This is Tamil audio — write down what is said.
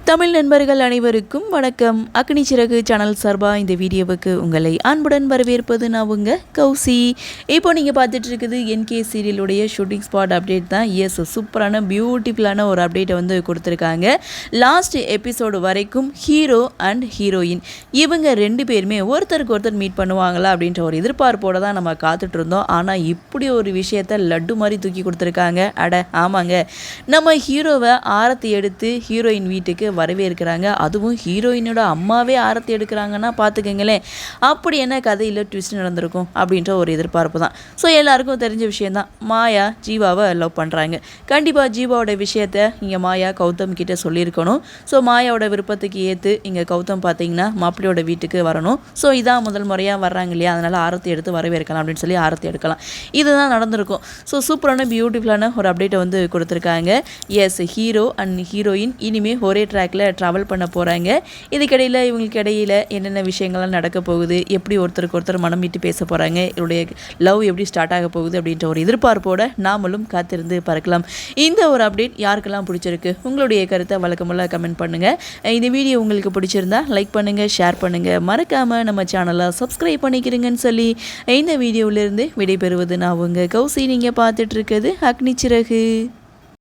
தமிழ் நண்பர்கள் அனைவருக்கும் வணக்கம். அக்னி சிறகு சேனல் சார்பாக இந்த வீடியோவுக்கு உங்களை அன்புடன் வரவேற்பது நான் உங்கள் கௌசி. இப்போ நீங்கள் பார்த்துட்டு இருக்குது என்கே சீரியலுடைய ஷூட்டிங் ஸ்பாட் அப்டேட் தான். எஸ், சூப்பரான பியூட்டிஃபுல்லான ஒரு அப்டேட்டை வந்து கொடுத்துருக்காங்க. லாஸ்ட் எபிசோடு வரைக்கும் ஹீரோ அண்ட் ஹீரோயின் இவங்க ரெண்டு பேருமே ஒருத்தருக்கு ஒருத்தர் மீட் பண்ணுவாங்களா அப்படின்ற ஒரு எதிர்பார்ப்போடு தான் நம்ம காத்துட்டு இருந்தோம். ஆனால் இப்படி ஒரு விஷயத்த லட்டு மாதிரி தூக்கி கொடுத்துருக்காங்க. ஆமாங்க, நம்ம ஹீரோவை ஆரத்தி எடுத்து ஹீரோயின் வீட்டுக்கு வரவேற்கிறாங்க. அதுவும் ஹீரோயினோட அம்மாவே ஆரத்தி எடுக்கிறாங்கன்னா பார்த்துக்கங்களேன், அப்படி என்ன கதையில் ட்விஸ்ட் நடந்திருக்கும் அப்படின்ற ஒரு எதிர்பார்ப்பு தான். ஸோ எல்லாருக்கும் தெரிஞ்ச விஷயந்தான், மாயா ஜீவாவை லவ் பண்ணுறாங்க. கண்டிப்பாக ஜீவாவோட விஷயத்த இங்கே மாயா கௌதம் கிட்டே சொல்லியிருக்கணும். ஸோ மாயாவோட விருப்பத்துக்கு ஏற்று இங்கே கௌதம் பார்த்தீங்கன்னா மாப்பிள்ளையோட வீட்டுக்கு வரணும். ஸோ இதான் முதல் முறையாக வர்றாங்க இல்லையா, அதனால் ஆரத்தி எடுத்து வரவேற்கலாம் அப்படின்னு சொல்லி ஆரத்தி எடுக்கலாம். இதுதான் நடந்திருக்கும். ஸோ சூப்பரான பியூட்டிஃபுல்லான ஒரு அப்டேட்டை வந்து கொடுத்துருக்காங்க. எஸ், ஹீரோ அண்ட் ஹீரோயின் இனிமேல் ஒரே ட்ராக்ல ட்ராவல் பண்ண போகிறாங்க. இதுக்கிடையில் இவங்களுக்கு இடையில் என்னென்ன விஷயங்கள்லாம் நடக்க போகுது, எப்படி ஒருத்தருக்கு ஒருத்தர் மனம் விட்டு பேச போகிறாங்க, இவருடைய லவ் எப்படி ஸ்டார்ட் ஆக போகுது அப்படின்ற ஒரு எதிர்பார்ப்போடு நாமளும் காத்திருந்து பார்க்கலாம். இந்த ஒரு அப்டேட் யாருக்கெல்லாம் பிடிச்சிருக்கு, உங்களுடைய கருத்தை வழக்கமுள்ள கமெண்ட் பண்ணுங்கள். இந்த வீடியோ உங்களுக்கு பிடிச்சிருந்தா லைக் பண்ணுங்கள், ஷேர் பண்ணுங்கள், மறக்காமல் நம்ம சேனலை சப்ஸ்கிரைப் பண்ணிக்கிறீங்கன்னு சொல்லி இந்த வீடியோவிலேருந்து விடைபெறுவது நான் உங்கள் கௌசி. நீங்கள் பார்த்துட்டு இருக்கிறது அக்னி சிறகு.